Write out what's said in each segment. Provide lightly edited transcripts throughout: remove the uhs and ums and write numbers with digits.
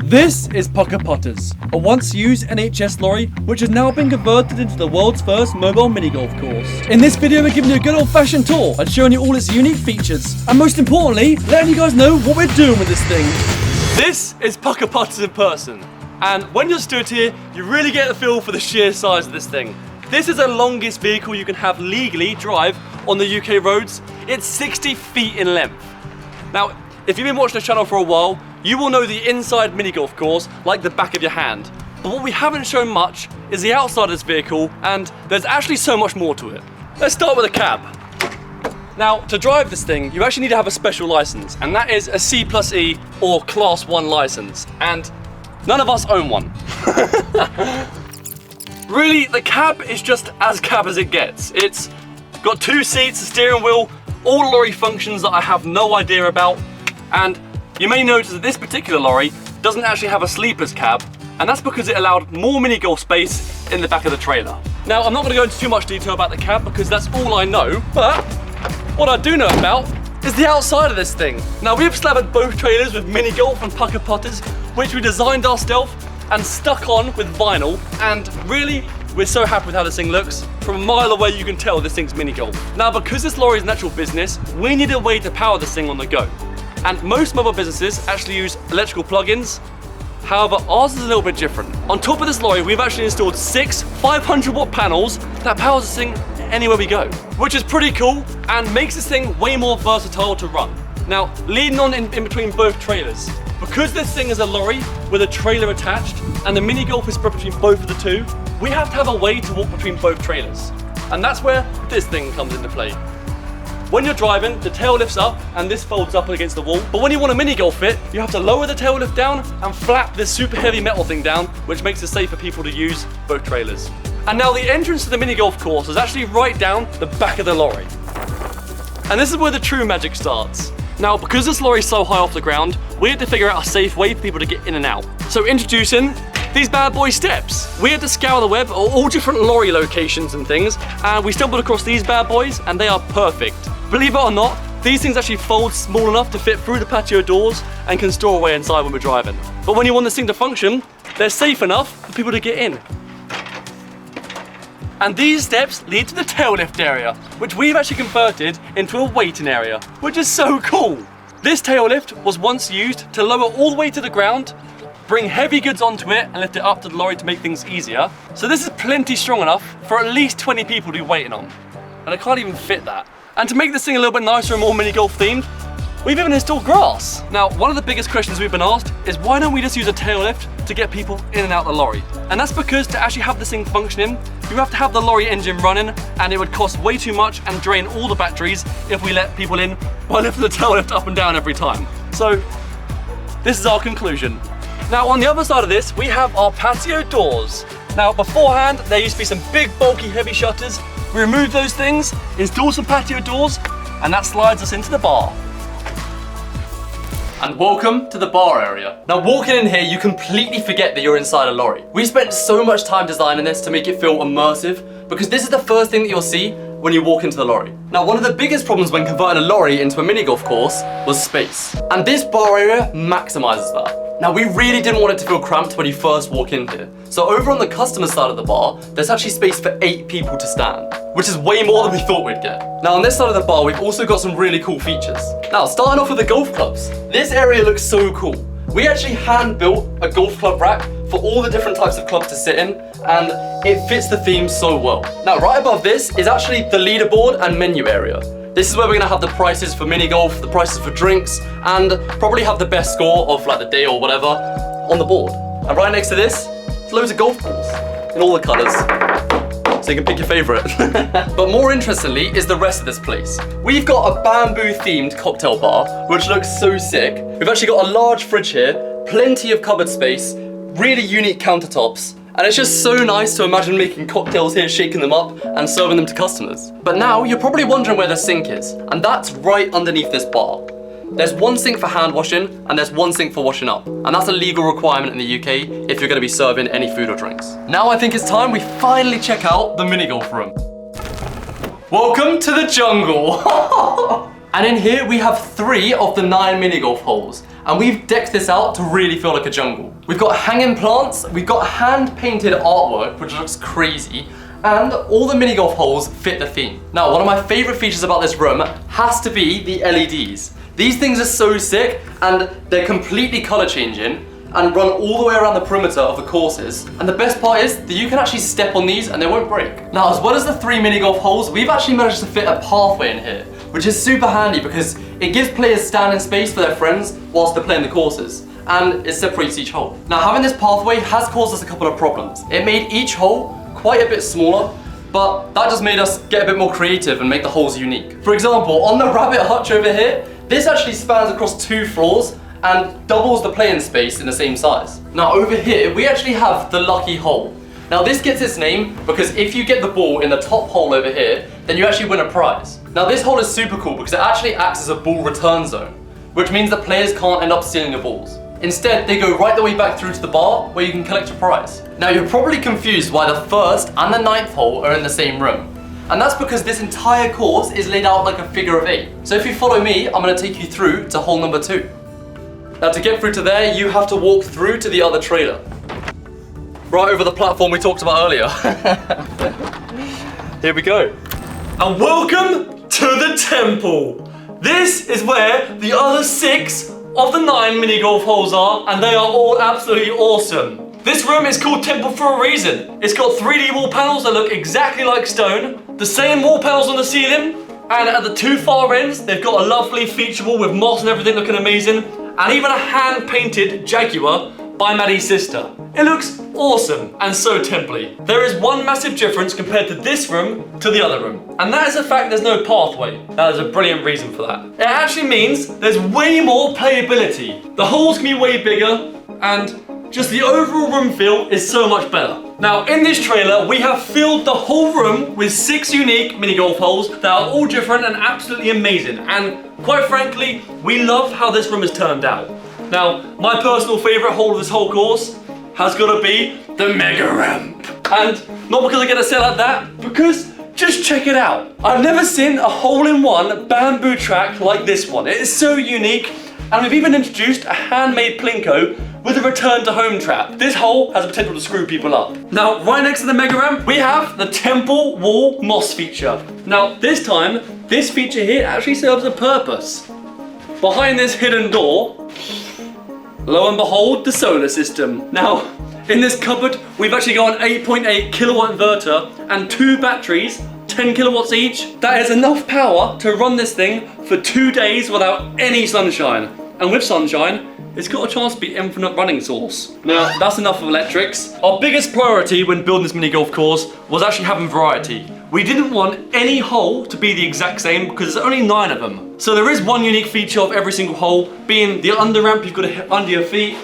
This is Pucker Putters, a once used NHS lorry which has now been converted into the world's first mobile mini golf course. In this video we're giving you a good old fashioned tour and showing you all its unique features, and most importantly, letting you guys know what we're doing with this thing. This is Pucker Putters in person, and when you're stood here, you really get the feel for the sheer size of this thing. This is the longest vehicle you can have legally drive on the UK roads. It's 60 feet in length. Now, if you've been watching the channel for a while, you will know the inside mini golf course like the back of your hand. But what we haven't shown much is the outside of this vehicle, and there's actually so much more to it. Let's start with the cab. Now, to drive this thing, you actually need to have a special license, and that is a C+E or Class 1 license, and none of us own one. Really, the cab is just as cab as it gets. It's got 2 seats, a steering wheel, all lorry functions that I have no idea about, and you may notice that this particular lorry doesn't actually have a sleepers cab, and that's because it allowed more mini golf space in the back of the trailer. Now, I'm not going to go into too much detail about the cab because that's all I know, but what I do know about is the outside of this thing. Now, we've slathered both trailers with mini golf and pucker putters, which we designed ourselves and stuck on with vinyl, and really, we're so happy with how this thing looks. From a mile away, you can tell this thing's mini golf. Now, because this lorry is an actual business, we need a way to power this thing on the go. And most mobile businesses actually use electrical plug-ins. However, ours is a little bit different. On top of this lorry, we've actually installed 6 500-watt panels that powers this thing anywhere we go, which is pretty cool and makes this thing way more versatile to run. Now, leading on in between both trailers, because this thing is a lorry with a trailer attached and the mini golf is spread between both of the two, we have to have a way to walk between both trailers. And that's where this thing comes into play. When you're driving, the tail lifts up and this folds up against the wall. But when you want a mini golf fit, you have to lower the tail lift down and flap this super heavy metal thing down, which makes it safe for people to use both trailers. And now the entrance to the mini golf course is actually right down the back of the lorry. And this is where the true magic starts. Now, because this lorry is so high off the ground, we had to figure out a safe way for people to get in and out. So introducing these bad boy steps. We had to scour the web, all different lorry locations and things, and we stumbled across these bad boys, and they are perfect. Believe it or not, these things actually fold small enough to fit through the patio doors and can store away inside when we're driving. But when you want this thing to function, they're safe enough for people to get in. And these steps lead to the tail lift area, which we've actually converted into a waiting area, which is so cool. This tail lift was once used to lower all the way to the ground, bring heavy goods onto it and lift it up to the lorry to make things easier. So this is plenty strong enough for at least 20 people to be waiting on. And I can't even fit that. And to make this thing a little bit nicer and more mini golf themed, we've even installed grass. Now, one of the biggest questions we've been asked is why don't we just use a tail lift to get people in and out the lorry? And that's because to actually have this thing functioning, you have to have the lorry engine running, and it would cost way too much and drain all the batteries if we let people in by lifting the tail lift up and down every time. So this is our conclusion. Now, on the other side of this, we have our patio doors. Now, beforehand, there used to be some big, bulky, heavy shutters. We removed those things, installed some patio doors, and that slides us into the bar. And welcome to the bar area. Now, walking in here, you completely forget that you're inside a lorry. We spent so much time designing this to make it feel immersive, because this is the first thing that you'll see when you walk into the lorry. Now, one of the biggest problems when converting a lorry into a mini golf course was space. And this bar area maximizes that. Now, we really didn't want it to feel cramped when you first walk in here. So over on the customer side of the bar, there's actually space for 8 people to stand, which is way more than we thought we'd get. Now, on this side of the bar, we've also got some really cool features. Now, starting off with the golf clubs. This area looks so cool. We actually hand-built a golf club rack for all the different types of clubs to sit in, and it fits the theme so well. Now, right above this is actually the leaderboard and menu area. This is where we're gonna have the prices for mini golf, the prices for drinks, and probably have the best score of like the day or whatever on the board. And right next to this, there's loads of golf balls in all the colors, so you can pick your favorite. But more interestingly is the rest of this place. We've got a bamboo themed cocktail bar, which looks so sick. We've actually got a large fridge here, plenty of cupboard space, really unique countertops, and it's just so nice to imagine making cocktails here, shaking them up, and serving them to customers. But now, you're probably wondering where the sink is, and that's right underneath this bar. There's one sink for hand washing, and there's one sink for washing up. And that's a legal requirement in the UK if you're gonna be serving any food or drinks. Now I think it's time we finally check out the mini golf room. Welcome to the jungle. And in here we have 3 of the 9 mini golf holes. and we've decked this out to really feel like a jungle. We've got hanging plants, we've got hand-painted artwork, which looks crazy, and all the mini golf holes fit the theme. Now, one of my favorite features about this room has to be the LEDs. These things are so sick, and they're completely color changing and run all the way around the perimeter of the courses. And the best part is that you can actually step on these and they won't break. Now, as well as the 3 mini golf holes, we've actually managed to fit a pathway in here, which is super handy because it gives players standing space for their friends whilst they're playing the courses, and it separates each hole. Now, having this pathway has caused us a couple of problems. It made each hole quite a bit smaller, but that just made us get a bit more creative and make the holes unique. For example, on the rabbit hutch over here, this actually spans across 2 floors and doubles the playing space in the same size. Now over here, we actually have the lucky hole. Now this gets its name because if you get the ball in the top hole over here, then you actually win a prize. Now this hole is super cool because it actually acts as a ball return zone, which means that players can't end up stealing your balls. Instead, they go right the way back through to the bar where you can collect your prize. Now you're probably confused why the 1st and the 9th hole are in the same room. And that's because this entire course is laid out like a figure of 8. So if you follow me, I'm going to take you through to hole number 2. Now to get through to there, you have to walk through to the other trailer. Right over the platform we talked about earlier. Here we go. And welcome to the temple. This is where the other 6 of the 9 mini golf holes are, and they are all absolutely awesome. This room is called Temple for a reason. It's got 3D wall panels that look exactly like stone, the same wall panels on the ceiling, and at the 2 far ends, they've got a lovely feature wall with moss and everything looking amazing, and even a hand-painted Jaguar by Maddie's sister. It looks awesome and so temple-y. There is one massive difference compared to this room to the other room, and that is the fact there's no pathway. That is a brilliant reason for that. It actually means there's way more playability. The holes can be way bigger, and just the overall room feel is so much better. Now, in this trailer, we have filled the whole room with 6 unique mini golf holes that are all different and absolutely amazing. And quite frankly, we love how this room has turned out. Now, my personal favorite hole of this whole course has got to be the mega ramp. And not because I get to say like that, because just check it out. I've never seen a hole-in-one bamboo track like this one. It is so unique, and we've even introduced a handmade plinko with a return to home trap. This hole has the potential to screw people up. Now, right next to the mega ramp, we have the temple wall moss feature. Now, this time, this feature here actually serves a purpose. Behind this hidden door, lo and behold, the solar system. Now, in this cupboard, we've actually got an 8.8 kilowatt inverter and 2 batteries, 10 kilowatts each. That is enough power to run this thing for 2 days without any sunshine. And with sunshine, it's got a chance to be infinite running source. Now, that's enough of electrics. Our biggest priority when building this mini golf course was actually having variety. We didn't want any hole to be the exact same because there's only 9 of them. So there is one unique feature of every single hole, being the under ramp you've got to hit under your feet,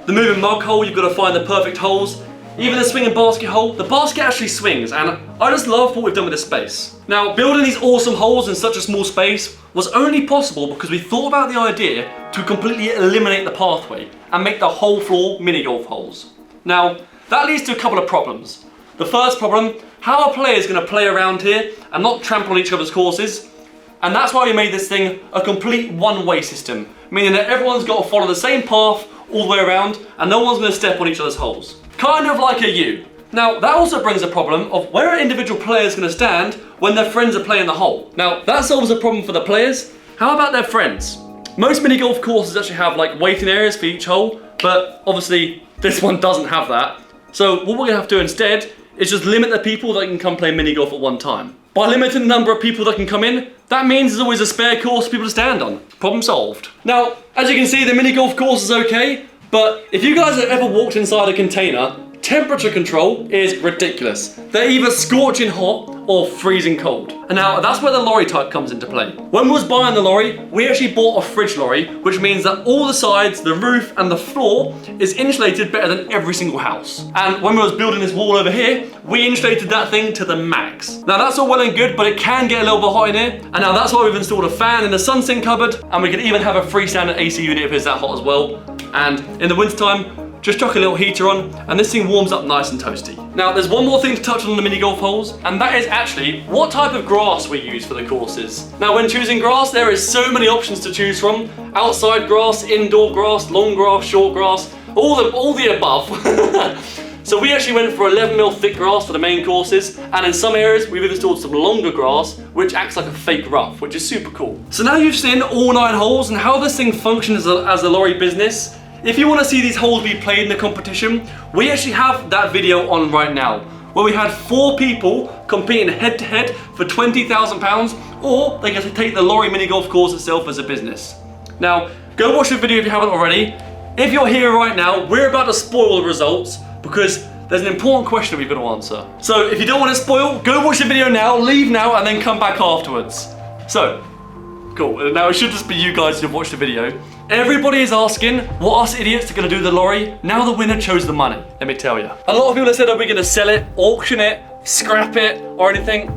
the moving mug hole, you've got to find the perfect holes, even the swinging basket hole. The basket actually swings, and I just love what we've done with this space. Now, building these awesome holes in such a small space was only possible because we thought about the idea to completely eliminate the pathway and make the whole floor mini golf holes. Now, that leads to a couple of problems. The first problem, how are players going to play around here and not trample on each other's courses? And that's why we made this thing a complete one-way system, meaning that everyone's got to follow the same path all the way around and no one's going to step on each other's holes. Kind of like a U. Now, that also brings a problem of where are individual players going to stand when their friends are playing the hole. Now, that solves a problem for the players. How about their friends? Most mini golf courses actually have like waiting areas for each hole, but obviously this one doesn't have that. So what we're going to have to do instead is just limit the people that can come play mini golf at one time. By limiting the number of people that can come in, that means there's always a spare course for people to stand on. Problem solved. Now, as you can see, the mini golf course is okay, but if you guys have ever walked inside a container, temperature control is ridiculous. They're either scorching hot or freezing cold. And now that's where the LORRY type comes into play. When we was buying the LORRY, we actually bought a fridge LORRY, which means that all the sides, the roof and the floor is insulated better than every single house. And when we was building this wall over here, we insulated that thing to the max. Now that's all well and good, but it can get a little bit hot in here. And now that's why we've installed a fan in the sun sink cupboard, and we can even have a freestanding AC unit if it's that hot as well. And in the wintertime, just chuck a little heater on, and this thing warms up nice and toasty. Now, there's one more thing to touch on the mini golf holes, and that is actually what type of grass we use for the courses. Now, when choosing grass, there is so many options to choose from. Outside grass, indoor grass, long grass, short grass, all the above. So we actually went for 11mm thick grass for the main courses, and in some areas we've installed some longer grass which acts like a fake rough, which is super cool. So now you've seen all 9 holes and how this thing functions as a lorry business. If you want to see these holes be played in the competition, we actually have that video on right now, where we had 4 people competing head to head for £20,000, or they get to take the lorry mini golf course itself as a business. Now, go watch the video if you haven't already. If you're here right now, we're about to spoil the results, because there's an important question we've got to answer. So if you don't want to spoil, go watch the video now, leave now, and then come back afterwards. So, cool. Now it should just be you guys who've watched the video. Everybody is asking what us idiots are going to do with the lorry. Now the winner chose the money, let me tell you. A lot of people have said, are we going to sell it, auction it, scrap it, or anything?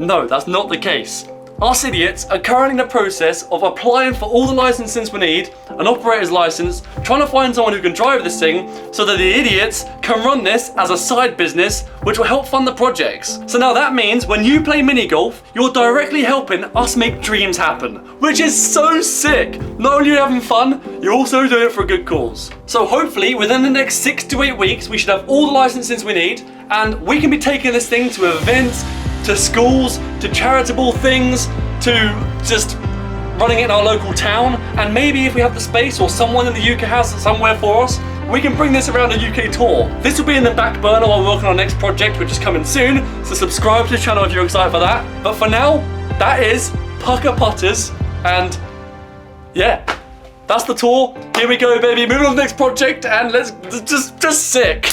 No, that's not the case. Us idiots are currently in the process of applying for all the licenses we need, an operator's license, trying to find someone who can drive this thing so that the idiots can run this as a side business which will help fund the projects. So now that means when you play mini golf, you're directly helping us make dreams happen, which is so sick. Not only are you having fun, you're also doing it for a good cause. So hopefully within the next 6 to 8 weeks, we should have all the licenses we need, and we can be taking this thing to events, to schools, to charitable things, to just running it in our local town, and maybe if we have the space or someone in the UK has it somewhere for us, we can bring this around a UK tour. This will be in the back burner while we're working on our next project, which is coming soon, so subscribe to the channel if you're excited for that. But for now, that is Pucker Putters, and yeah, that's the tour. Here we go, baby, moving on to the next project, and let's just sick.